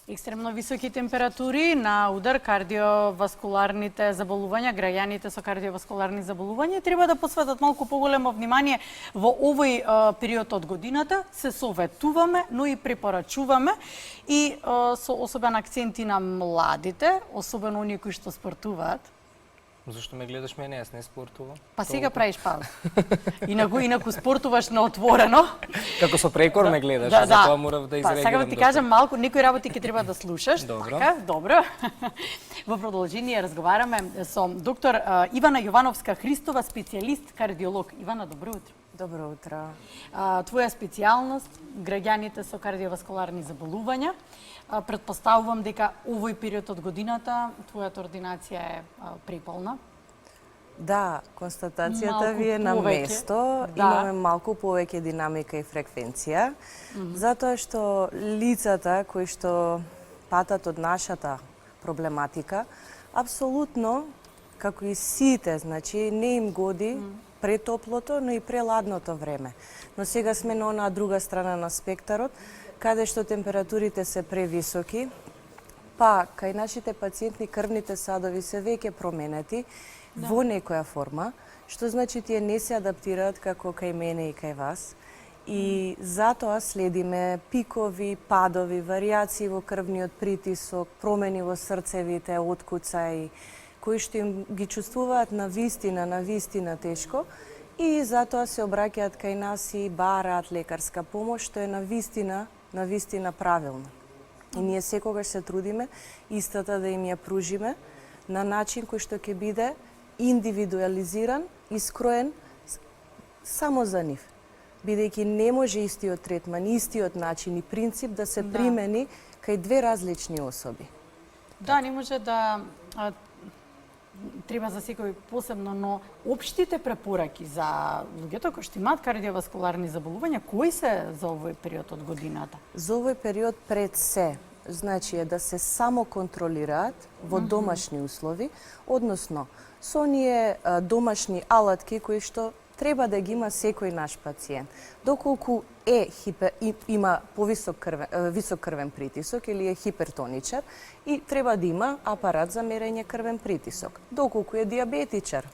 Екстремно високи температури на удар кардиоваскуларните заболувања, граѓаните со кардиоваскуларни заболувања треба да посветат малку поголемо внимание во овој период од годината. Се советуваме, но и препорачуваме и со особен акценти на младите, особено оние кои што спортуваат. Зашто ме гледаш мене, јас не спортувам? Па сега правиш пауза. Инаку спортуваш на отворено. Како со прекор ме гледаш, да, затоа морав да изреагирам. Сега ти кажам малку, некои работи ќе треба да слушаш. Добро. Така, добро. Во продолжение разговараме со доктор Ивана Јовановска-Христова, специјалист кардиолог. Ивана, добро утро. Добро утро. Твоја специјалност, граѓаните со кардиоваскуларни заболувања. Претпоставувам дека овој период од годината твојата ординација е преполна. Да, констатацијата Малку ви е на повеќе. место. Да. Имаме малку повеќе динамика и фреквенција, затоа што лицата кои што патат од нашата проблематика, апсолутно, како и сите, значи, не им годи претоплото, но и преладното време. Но сега сме на онаа друга страна на спектарот, каде што температурите се превисоки, па кај нашите пациенти крвните садови се веќе променети во некоја форма, што значи тие не се адаптираат како кај мене и кај вас. И затоа следиме пикови, падови, варијации во крвниот притисок, промени во срцевите, откуцаи, кои што им ги чувствуваат на вистина тешко и затоа се обраќаат кај нас и бараат лекарска помош, што е на вистина правилно. И ние секогаш се трудиме истата да им ја пружиме на начин кој што ќе биде индивидуализиран и скроен само за нив. Бидејќи не може истиот третман, истиот начин и принцип да се примени кај две различни особи. Да, не може да треба за секој посебно, но општите препораки за луѓето кои што имаат кардиоваскуларни заболувања, кои се за овој период од годината? За овој период пред се, значи е да се само контролираат во домашни услови, односно со оние домашни алатки кои што треба да ги има секој наш пациент. Доколку има висок крвен притисок или е хипертоничар и треба да има апарат за мерење крвен притисок. Доколку е диабетичар,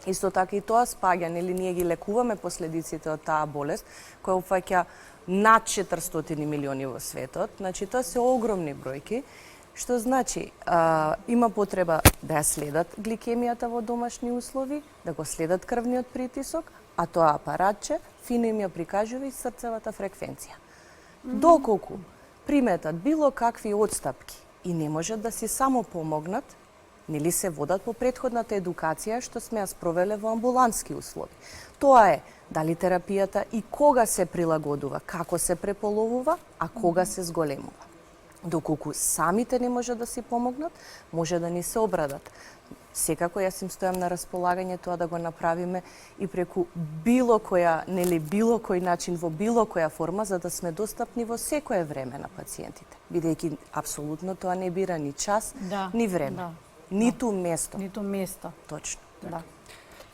исто така и тоа спаѓа, нели ние ги лекуваме последиците од таа болест која опфаќа над 400 милиони во светот, значи тоа се огромни бројки. Што значи, има потреба да ја следат гликемијата во домашни услови, да го следат крвниот притисок, а тоа апаратче фино им ја прикажува и срцевата фреквенција. Доколку приметат било какви отстапки и не можат да си само помогнат, нели се водат по претходната едукација што сме ја спровеле во амбулантски услови. Тоа е дали терапијата и кога се прилагодува, како се преполовува, а кога се зголемува. Доколку самите не можат да си помогнат, може да ни се обрадат. Секако јас им стојам на располагање тоа да го направиме и преку било кој начин, во било која форма, за да сме достапни во секое време на пациентите. Бидејќи апсолутно тоа не бира ни час, ни време, ниту место. Ниту место. Точно. Да.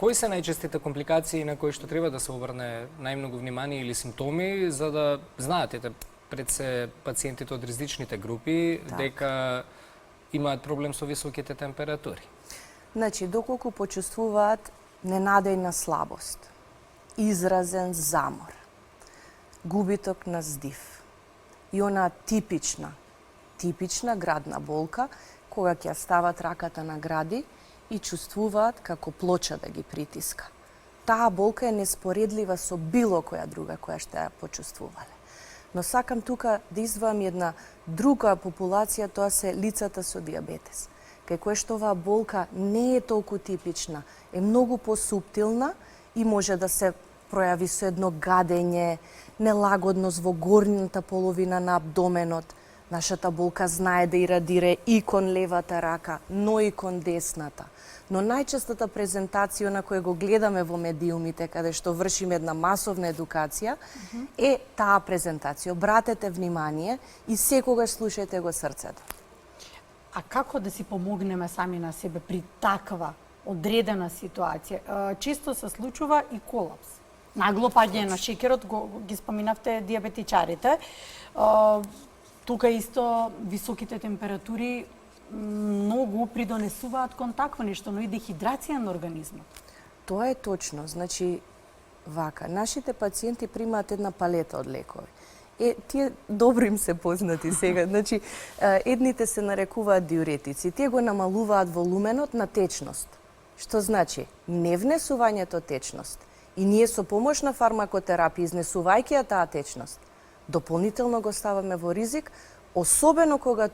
Кои се најчестите компликации на кои што треба да се обрне најмногу внимание или симптоми, за да знаете пред се пациентите од различните групи дека имаат проблем со високите температури? Значи, доколку почувствуваат ненадејна слабост, изразен замор, губиток на здив и она типична градна болка, кога ќе стават раката на гради и чувствуваат како плоча да ги притиска. Таа болка е неспоредлива со било која друга која што ја почувствувале. Но сакам тука да издвојам една друга популација, тоа се лицата со диабетес, кај кое што оваа болка не е толку типична, е многу посуптилна и може да се пројави со едно гадење, нелагодност во горната половина на абдоменот. Нашата болка знае да ирадира и кон левата рака, но и кон десната. Но најчестата презентација на која го гледаме во медиумите, каде што вршиме една масовна едукација, е таа презентација. Обратете внимание и секогаш слушајте го срцето. А како да си помогнеме сами на себе при таква одредена ситуација? Често се случува и колапс. Нагло паѓање на шеќерот, ги споминавте диабетичарите. Тука исто високите температури многу придонесуваат кон такво нешто, но и дехидрација на организмот. Тоа е точно. Значи, вака, нашите пациенти примаат една палета од лекови. Тие добро им се познати сега. Значи, едните се нарекуваат диуретици. Тие го намалуваат волуменот на течност. Што значи, не внесувањето течност. И ние со помош на фармакотерапија, изнесувајќи ја таа течност, дополнително го ставаме во ризик, особено кога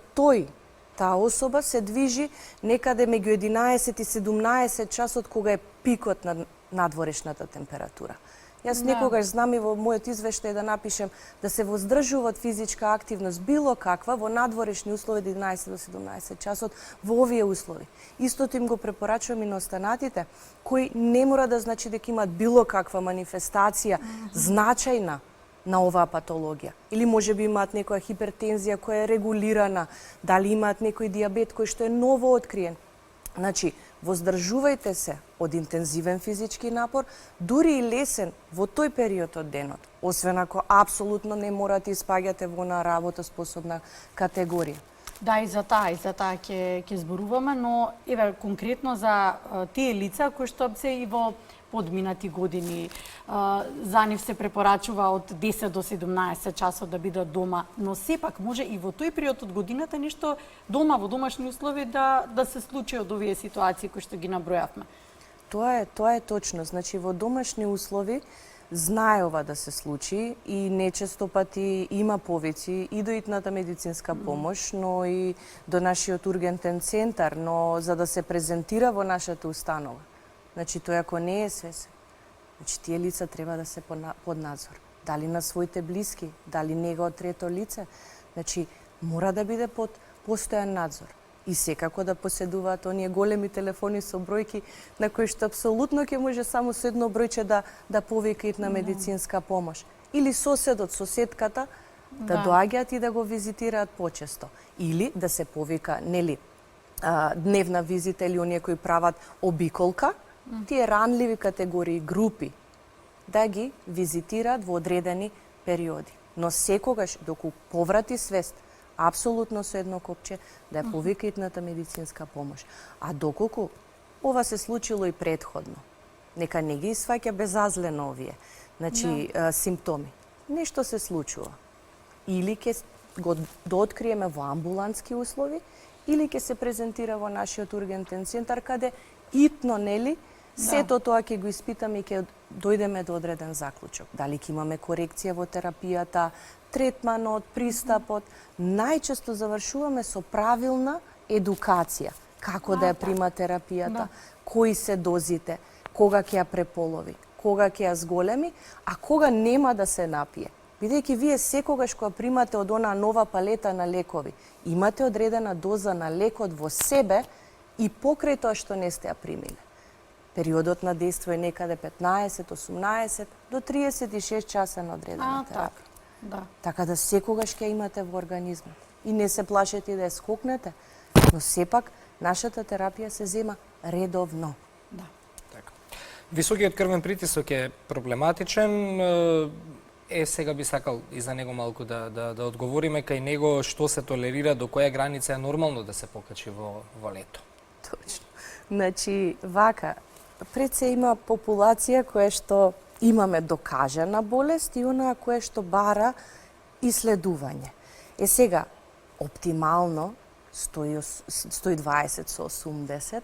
таа особа се движи некаде меѓу 11 и 17 часот кога е пикот на надворешната температура. Јас некогаш знам и во мојот извештај да напишем да се воздржува од физичка активност било каква во надворешни услови од 11 до 17 часот во овие услови. Истото им го препорачувам и на останатите кои не мора да значи дека имаат било каква манифестација значајна на оваа патологија. Или може би имаат некоја хипертензија која е регулирана, дали имаат некој диабет кој што е ново откриен. Значи, воздржувајте се од интензивен физички напор, дури и лесен во тој период од денот, освен ако апсолутно не морате испаѓате во на работоспособна категорија. Да, и за таа ќе зборуваме, но еве конкретно за тие лица кои што се и во подминати години. За нив се препорачува од 10 до 17 часот да бидат дома, но сепак може и во тој период од годината нешто дома во домашни услови да се случи од овие ситуации кои што ги набројавме. Тоа е точно. Значи во домашни услови знае ова да се случи и нечесто пати има повици и до итната медицинска помош, но и до нашиот ургентен центар, но за да се презентира во нашата установа. Значи, тој ако не е свесен, значи тие лица треба да се под надзор. Дали на своите блиски, дали нега од трето лице, значи мора да биде под постојан надзор. И секако да поседуваат оние големи телефони со бројки на кои што апсолутно ќе може само со едно бројче да повика на медицинска помош. Или соседот, соседката да доаѓаат и да го визитираат почесто. Или да се повика, нели, дневна визита или оние кои прават обиколка, тие ранливи категории, групи, да ги визитираат во одредени периоди. Но секогаш, доку поврати свест, апсолутно со едно копче, да ја повика итната медицинска помош. А доколку ова се случило и предходно, нека не ги сваќа безазлено овие, значи, симптоми. Нешто се случува. Или ќе го дооткриеме во амбулантски услови, или ќе се презентира во нашиот ургентен центар, каде итно, нели, сето тоа ќе го испитаме и ќе дојдеме до одреден заклучок. Дали ќе имаме корекција во терапијата, третманот, пристапот. Најчесто завршуваме со правилна едукација. Како да ја прима терапијата, кои се дозите, кога ќе ја преполови, кога ќе ја зголеми, а кога нема да се напие. Бидејќи вие секогаш кога примате од онаа нова палета на лекови, имате одредена доза на лекот во себе и покрај тоа што не сте ја примиле. Периодот на дејство е некаде 15, 18 до 36 часа на одредена терапија. Така да секогаш ќе имате во организмот. И не се плашете да ја скокнете, но сепак нашата терапија се зема редовно. Така. Високиот крвен притисок е проблематичен. Сега би сакал и за него малку да одговориме кај него што се толерира, до која граница е нормално да се покачи во лето. Точно. Значи, вака, пред се има популација која што имаме докажана болест и онаа која што бара исследување. Сега, оптимално 120 со 80,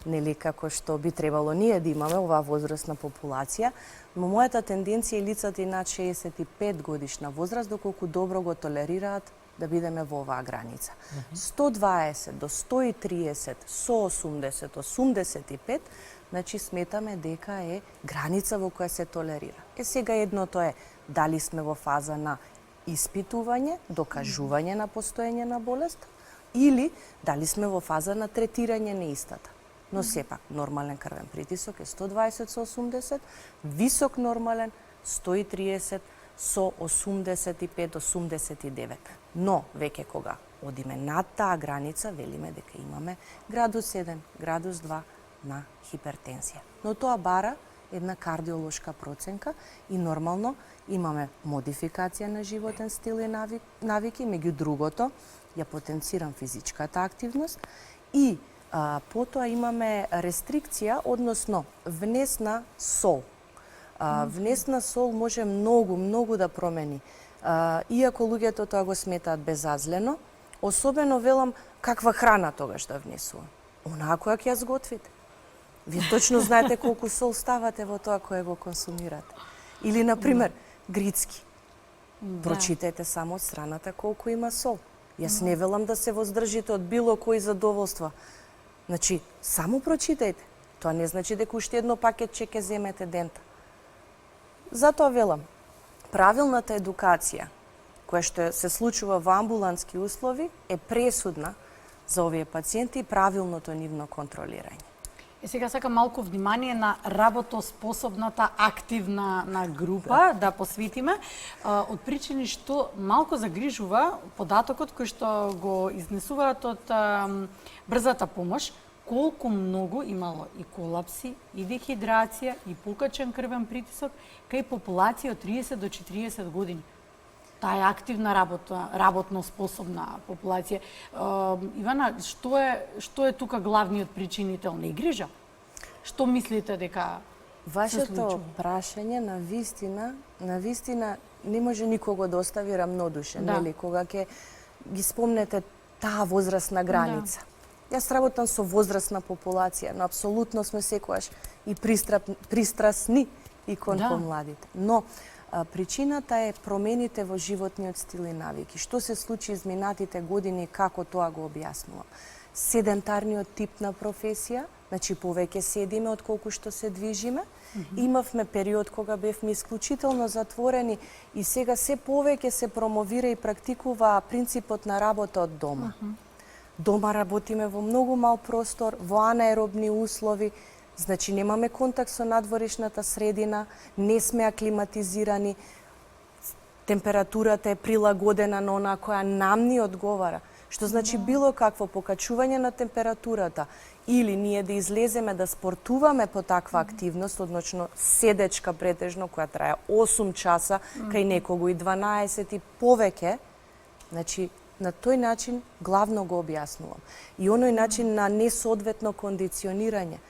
нели како што би требало ние да имаме оваа возрастна популација, но мојата тенденција е лицата и над 65 годишна возраст, доколку добро го толерираат да бидеме во оваа граница. 120 до 130 со 80, 85, значи сметаме дека е граница во која се толерира. Сега едното е дали сме во фаза на испитување, докажување на постоење на болест, или дали сме во фаза на третирање на истата. Но сепак, нормален крвен притисок е 120 со 80, висок нормален 130 со 85-89. Но, веќе кога одиме над таа граница, велиме дека имаме градус 1, градус 2 на хипертензија. Но тоа бара една кардиолошка проценка и нормално имаме модификација на животен стил и навики, меѓу другото ја потенцирам физичката активност и потоа имаме рестрикција, односно внесна сол. Внесна сол може многу да промени. Иако луѓето тоа го сметаат безазлено, особено велам каква храна тогаш да внесува. Онаа која ќе ја сготвите. Вие точно знаете колку сол ставате во тоа кое го консумирате. Или, например, грицки. Прочитајте само од страната колку има сол. Јас не велам да се воздржите од било кои задоволства. Значи, само прочитајте. Тоа не значи дека уште едно пакетче ќе земете дента. Затоа велам, правилната едукација, која што се случува во амбулантски услови, е пресудна за овие пациенти и правилното нивно контролирање. Сега сакам малку внимание на работоспособната активна група да посветиме, од причини што малку загрижува податокот кој што го изнесуваат од брзата помош, колку многу имало и колапси, и дехидрација, и покачен крвен притисок кај популација од 30 до 40 години. Таа е активна работно способна популација. Ивана, што е тука главниот причинител? Негрижа? Што мислите дека Вашето прашање на вистина не може никого да остави рамнодушен, нели? Кога ќе ги спомнете таа возрастна граница. Јас работам со возрастна популација, но апсолутно сме секогаш и пристрасни и кон помладите. Но причината е промените во животниот стил и навики. Што се случи изминатите години, како тоа го објаснувам? Седентарниот тип на професија, значи повеќе седиме отколку што се движиме. Имавме период кога бевме исклучително затворени и сега се повеќе се промовира и практикува принципот на работа од дома. Дома работиме во многу мал простор, во анаеробни услови, значи немаме контакт со надворешната средина, не сме аклиматизирани, температурата е прилагодена на онаа која нам ни одговара, што значи било какво покачување на температурата или ние да излеземе да спортуваме по таква активност, односно седечка претежно која трае 8 часа, кај некого и 12 и повеќе, значи на тој начин главно го објаснувам. И оној начин на несоодветно кондиционирање.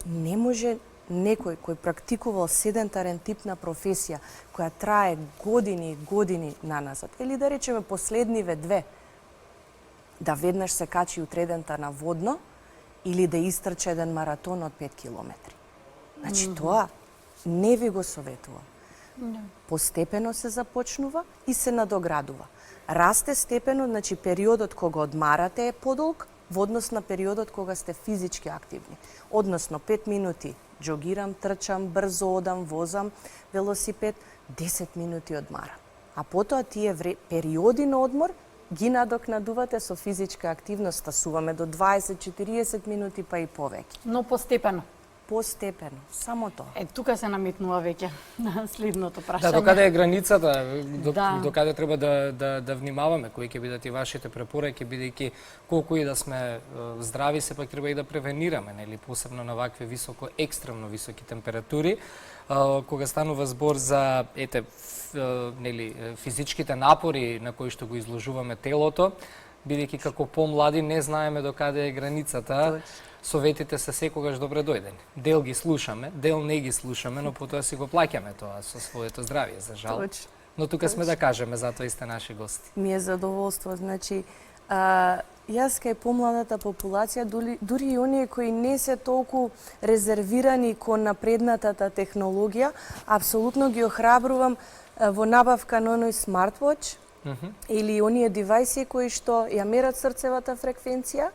Не може некој кој практикувал седентарен тип на професија, која трае години и години наназад, или да речеме последниве 2, да веднаш се качи утредента на водно или да истрча еден маратон од 5 километри. Значи тоа не ви го советувам. Постепено се започнува и се надоградува. Расте степено, значи периодот кога одмарате е подолг во однос на периодот кога сте физички активни. Односно 5 минути джогирам, трчам, брзо одам, возам велосипед, 10 минути одмарам. А потоа тие периоди на одмор ги надокнадувате со физичка активност, стасуваме до 20-40 минути па и повеќе. Но постепено. Постепено, само тоа. Тука се наметнува веќе на следното прашање. Докаде е границата, докаде треба да внимаваме, кои ќе бидат и вашите препораки, бидејќи колку и да сме здрави, сепак треба и да превенираме, нели, посебно на вакви екстремно високи температури, кога станува збор за нели физичките напори на кои што го изложуваме телото, бидејќи како помлади не знаеме докаде е границата. Советите се секогаш добре дојдени. Дел ги слушаме, дел не ги слушаме, но потоа си го плаќаме тоа со своето здравје, за жал. Но тука сме да кажеме, затоа и сте наши гости. Ми е задоволство, значи, јас кај помладата популација, дури и оние кои не се толку резервирани кон напреднатата технологија, апсолутно ги охрабрувам во набавка на оној смартвоч или оние девајси кои што ја мерат срцевата фреквенција,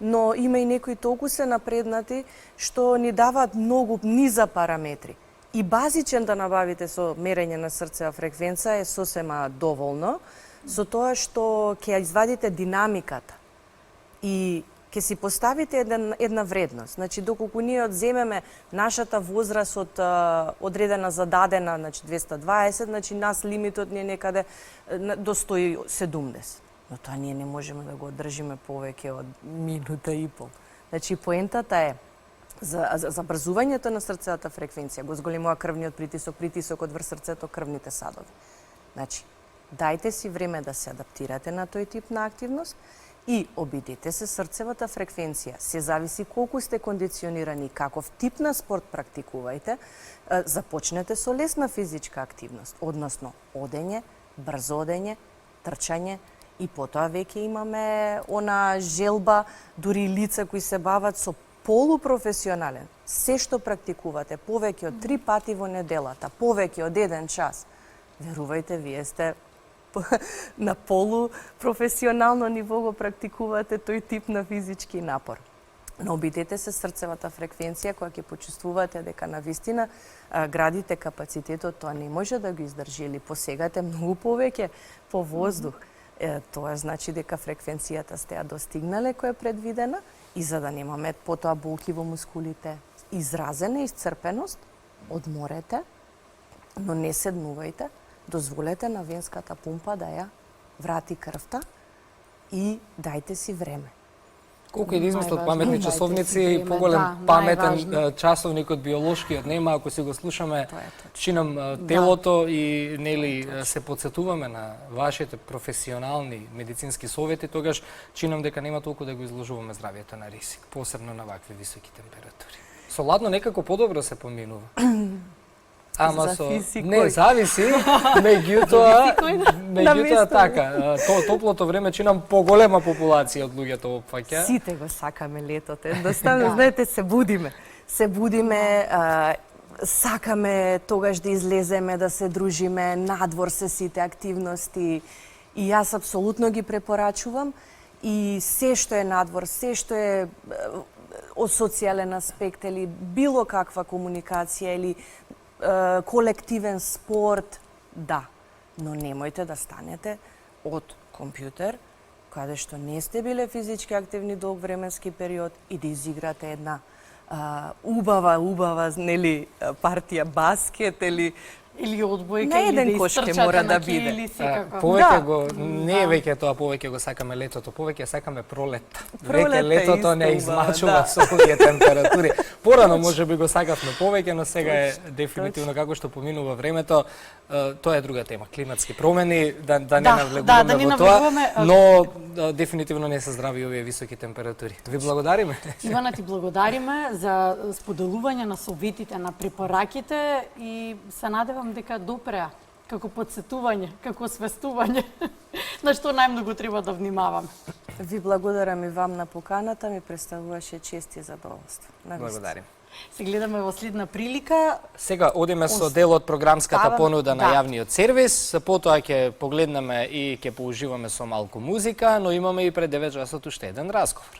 но има и некои толку се напреднати што ни даваат многу низа параметри. И базичен да набавите со мерење на срцева фреквенција е сосема доволно, со тоа што ќе извадите динамиката и ќе си поставите една вредност. Значи, доколку ние одземеме нашата возраст од одредена зададена, значи 220, значи нас лимитот ни е некаде до 170. Но тоа ние не можеме да го одржиме повеќе од минута и пол. Значи, поентата е за забрзувањето на срцевата фреквенција, го зголемува крвниот притисок, притисокот врз срцето, крвните садови. Значи, дајте си време да се адаптирате на тој тип на активност и обидете се срцевата фреквенција. Се зависи колку сте кондиционирани, каков тип на спорт практикувајте, започнете со лесна физичка активност, односно одење, брзо одење, трчање, и потоа веќе имаме она желба, дури лица кои се бават со полупрофесионален. Се што практикувате повеќе од 3 пати во неделата, повеќе од 1 час, верувајте, вие сте на полупрофесионално ниво го практикувате тој тип на физички напор. Но обидете се срцевата фреквенција која ќе почувствувате дека навистина градите капацитетот, тоа не може да го издржи или посегате многу повеќе по воздух. Тоа значи дека фреквенцијата сте ја достигнале која е предвидена и за да немаме потоа болки во мускулите, изразена исцрпеност, одморете, но не седнувајте, дозволете на венската пумпа да ја врати крвта и дајте си време. Колку е да измислат паметни Најважно. часовници, Дайте си поголем време, да, паметен најважно. часовник од биолошкиот нема, ако си го слушаме, Тоа е точно. чинам телото и нели се подсетуваме на вашите професионални медицински совети, тогаш чинам дека нема толку да го изложуваме здравието на риск, посебно на вакви високи температури. Со ладно некако подобро се поминува. Ама со Зависи не кој. зависи, меѓутоа место. така, топлото време чинам поголема популација од луѓето опфаќа. Сите го сакаме летото, едноставно, знаете, се будиме. Се будиме, сакаме тогаш да излеземе, да се дружиме, надвор се сите активности. И јас апсолутно ги препорачувам. И се што е надвор, се што е од социјален аспект или било каква комуникација или колективен спорт, да. Но немојте да станете од компјутер, каде што не сте биле физички активни долг временски период и да изиграте една убава, нели, партија баскет или одбојка На еден или да кош ќе истрчате мора на да ки биде. или секако. Повеќе Да. го не е веќе тоа, повеќе го сакаме летото, повеќе сакаме пролетта. Пролетта Веќе летото исто не убава, измачува да. со овие температури. Порано можеби го сакавме повеќе, но сега е дефинитивно како што поминува времето, тоа е друга тема, климатски промени, да не навлегуваме да не во тоа, навлегуваме, но дефинитивно не се здрави овие високи температури. Ви благодариме. Ивана, ти благодариме за споделување на советите, на препораките и се надевам дека допреа како подсетување, како освестување на што најмногу треба да внимаваме. Ви благодарам и вам на поканата, ми представуваше чест и задоволство. Навистина. Благодарим. Се гледаме во следна прилика. Сега одиме со дел од програмската Ставам, понуда на да. јавниот сервис, потоа ќе погледнеме и ќе поуживаме со малку музика, но имаме и пред 9 часот уште еден разговор.